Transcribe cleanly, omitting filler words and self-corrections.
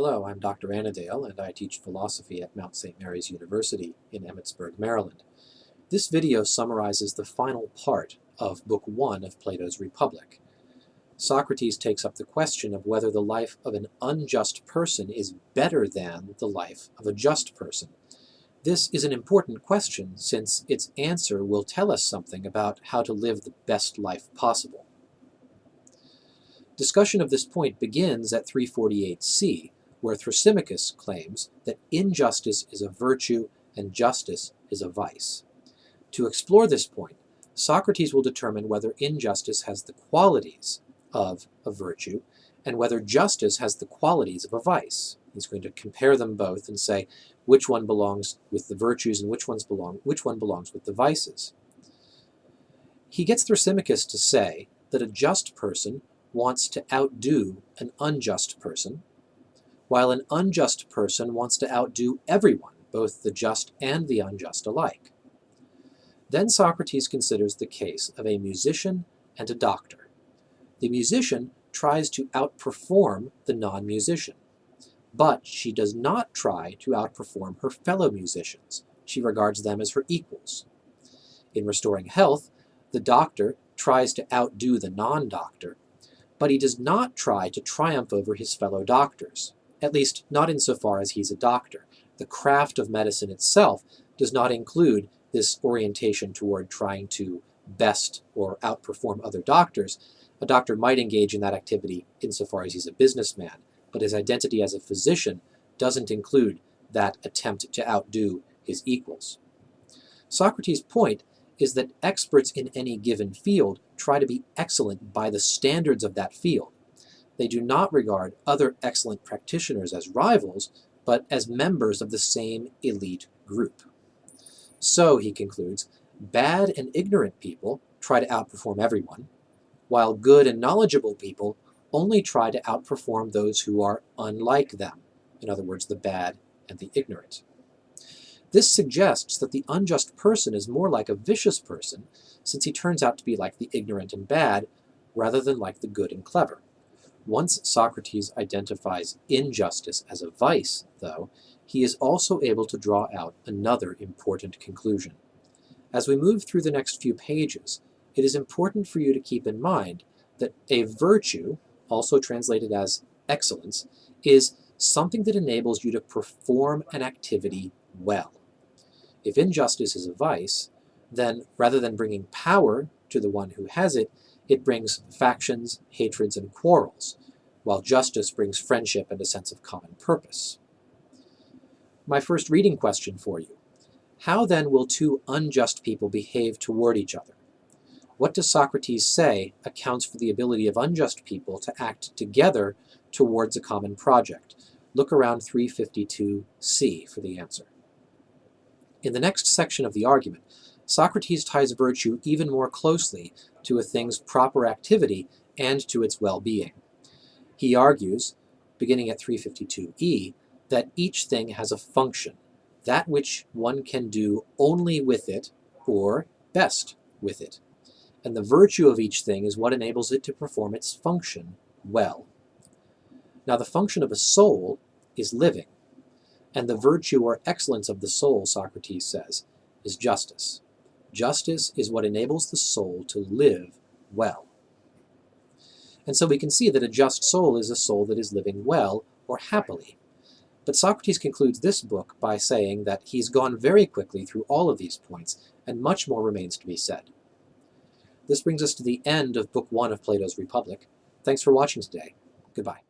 Hello, I'm Dr. Annadale, and I teach philosophy at Mount St. Mary's University in Emmitsburg, Maryland. This video summarizes the final part of Book 1 of Plato's Republic. Socrates takes up the question of whether the life of an unjust person is better than the life of a just person. This is an important question since its answer will tell us something about how to live the best life possible. Discussion of this point begins at 348c, where Thrasymachus claims that injustice is a virtue and justice is a vice. To explore this point, Socrates will determine whether injustice has the qualities of a virtue and whether justice has the qualities of a vice. He's going to compare them both and say which one belongs with the virtues and which one belongs with the vices. He gets Thrasymachus to say that a just person wants to outdo an unjust person, while an unjust person wants to outdo everyone, both the just and the unjust alike. Then Socrates considers the case of a musician and a doctor. The musician tries to outperform the non-musician, but she does not try to outperform her fellow musicians. She regards them as her equals. In restoring health, the doctor tries to outdo the non-doctor, but he does not try to triumph over his fellow doctors, at least not insofar as he's a doctor. The craft of medicine itself does not include this orientation toward trying to best or outperform other doctors. A doctor might engage in that activity insofar as he's a businessman, but his identity as a physician doesn't include that attempt to outdo his equals. Socrates' point is that experts in any given field try to be excellent by the standards of that field. They do not regard other excellent practitioners as rivals, but as members of the same elite group. So, he concludes, bad and ignorant people try to outperform everyone, while good and knowledgeable people only try to outperform those who are unlike them, in other words, the bad and the ignorant. This suggests that the unjust person is more like a vicious person, since he turns out to be like the ignorant and bad, rather than like the good and clever. Once Socrates identifies injustice as a vice, though, he is also able to draw out another important conclusion. As we move through the next few pages, it is important for you to keep in mind that a virtue, also translated as excellence, is something that enables you to perform an activity well. If injustice is a vice, then rather than bringing power to the one who has it, it brings factions, hatreds, and quarrels, while justice brings friendship and a sense of common purpose. My first reading question for you: how then will two unjust people behave toward each other? What does Socrates say accounts for the ability of unjust people to act together towards a common project? Look around 352c for the answer. In the next section of the argument, Socrates ties virtue even more closely to a thing's proper activity and to its well-being. He argues, beginning at 352e, that each thing has a function, that which one can do only with it or best with it. And the virtue of each thing is what enables it to perform its function well. Now, the function of a soul is living, and the virtue or excellence of the soul, Socrates says, is justice. Justice is what enables the soul to live well. And so we can see that a just soul is a soul that is living well or happily. But Socrates concludes this book by saying that he's gone very quickly through all of these points, and much more remains to be said. This brings us to the end of Book 1 of Plato's Republic. Thanks for watching today. Goodbye.